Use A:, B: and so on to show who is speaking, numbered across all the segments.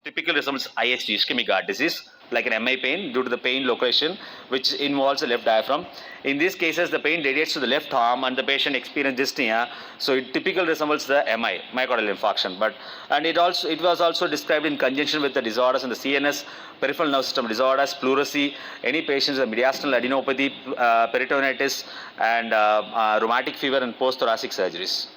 A: typical resembles ISD, ischemic heart disease, like an MI pain due to the pain location which involves the left diaphragm. In these cases, the pain radiates to the left arm and the patient experiences dyspnea. So it typically resembles the MI, myocardial infarction. It was also described in conjunction with the disorders in the CNS, peripheral nerve system disorders, pleurisy, any patients with mediastinal adenopathy, peritonitis, and rheumatic fever and post-thoracic surgeries.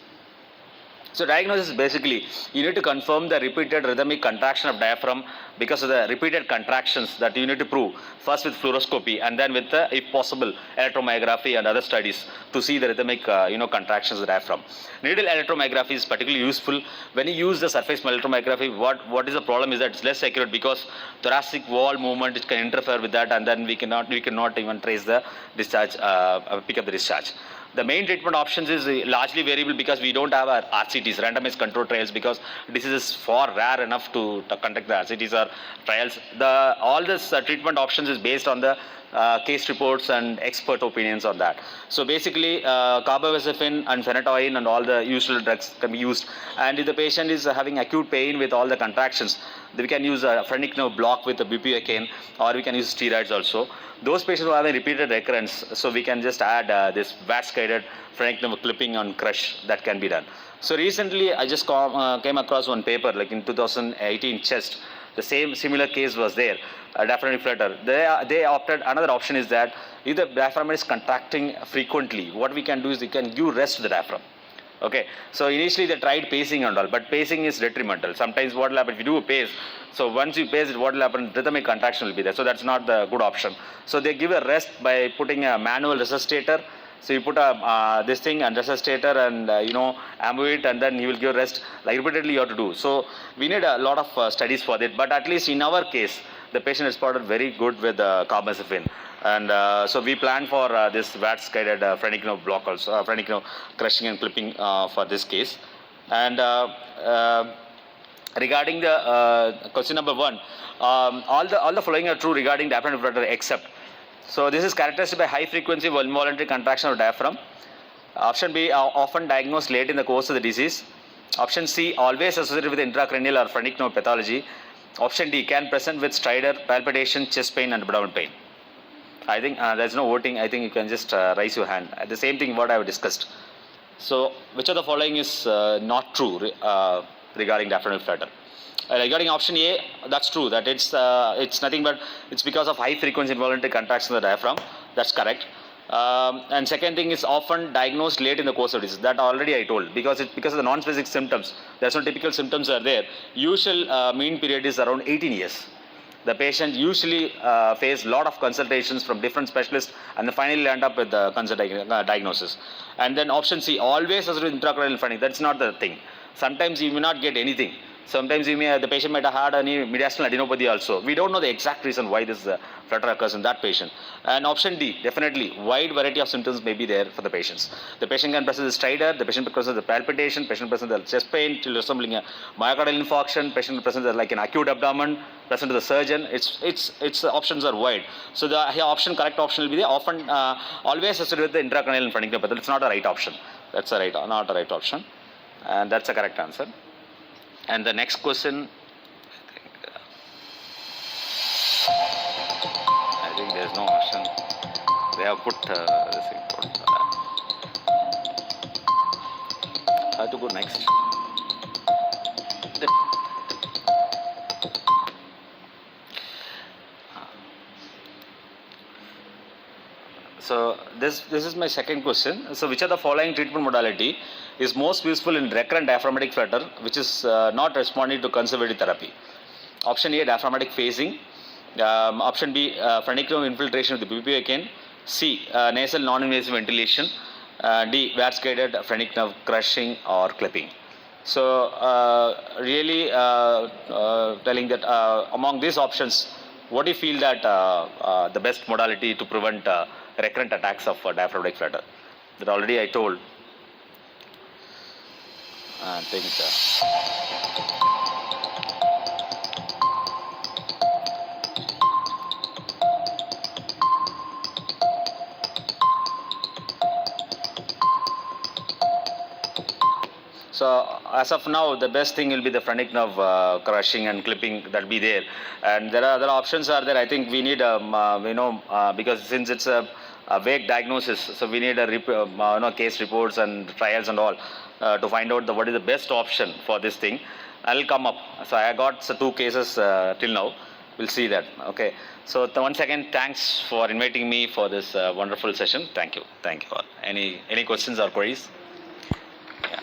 A: So diagnosis is basically you need to confirm the repeated rhythmic contraction of diaphragm because of the repeated contractions that you need to prove first with fluoroscopy and then with if possible electromyography and other studies to see the rhythmic contractions of the diaphragm. Needle electromyography is particularly useful when you use the surface electromyography. What is the problem is that it's less accurate because thoracic wall movement it can interfere with that and then we cannot even trace the discharge, pick up the discharge. The main treatment options is largely variable because we don't have our RCTs, randomized control trials, because this is far rare enough to conduct the RCTs or trials. All this treatment options is based on the case reports and expert opinions on that. So basically, carbamazepine and phenytoin and all the usual drugs can be used. And if the patient is having acute pain with all the contractions, we can use a phrenic nerve block with a bupivacaine, or we can use steroids also. Those patients who have a repeated recurrence, so we can just add this VATS-guided phrenic nerve clipping on crush that can be done. So recently, I just came across one paper, like in 2018 chest, the similar case was there, diaphragmatic flutter. They opted, another option is that if the diaphragm is contracting frequently, what we can do is we can give rest to the diaphragm. Okay, so initially they tried pacing and all, but pacing is detrimental. Sometimes what will happen if you do a pace, so once you pace it, what will happen, rhythmic contraction will be there. So that's not the good option. So they give a rest by putting a manual resuscitator. So you put this thing and resuscitator and ambu it, and then you will give rest. Like repeatedly you have to do. So we need a lot of studies for that. But at least in our case, the patient responded very good with carbamazepine. And so we plan for this VATS guided phrenic nerve block also, phrenic nerve crushing and clipping for this case. And regarding the question number 1, all the following are true regarding diaphragmatic flutter except. So this is characterized by high frequency involuntary contraction of diaphragm. Option B, often diagnosed late in the course of the disease. Option C, always associated with intracranial or phrenic nerve pathology. Option D, can present with stridor, palpitation, chest pain and abdominal pain. I think there's no voting. I think you can just raise your hand. The same thing what I have discussed. So which of the following is not true regarding diaphragmatic flutter? Regarding option A, that's true, that it's nothing but it's because of high frequency involuntary contraction of the diaphragm. That's correct. And second thing is often diagnosed late in the course of disease. That already I told, because of the non-specific symptoms. There's no typical symptoms are there. Usual mean period is around 18 years. The patient usually face a lot of consultations from different specialists and then finally end up with the diagnosis. And then option C, always associated with intracranial phrenic. That's not the thing. Sometimes you may not get anything. Sometimes the patient might have had any mediastinal adenopathy also. We don't know the exact reason why this flutter occurs in that patient. And option D, definitely, wide variety of symptoms may be there for the patients. The patient can present the stridor, the patient presents the palpitation, patient presents the chest pain, resembling a myocardial infarction, patient presents like an acute abdomen, present to the surgeon. Its options are wide. So the correct option will be there, often always associated with the intracranial and phrenic nerve pathology. It's not a right option. That's not a right option. And that's a correct answer. And the next question, I think there's no option. They have put this thing. I have to go next. So this is my second question. So which of the following treatment modality is most useful in recurrent diaphragmatic flutter which is not responding to conservative therapy? Option A, diaphragmatic phasing. Option B, phrenic nerve infiltration with the bupivacaine. C, nasal non-invasive ventilation. D, VATS guided phrenic nerve crushing or clipping. So really telling that among these options, what do you feel that the best modality to prevent recurrent attacks of diaphragmatic flutter? That already I told. I think So as of now, the best thing will be the phrenic nerve crushing and clipping that will be there. And there are other options are there. I think we need, because since it's a vague diagnosis, so we need case reports and trials and all to find out what is the best option for this thing. I'll come up. So I got two cases till now. We'll see that. Okay. So once again, thanks for inviting me for this wonderful session. Thank you. Thank you all. Any questions or queries? Yeah.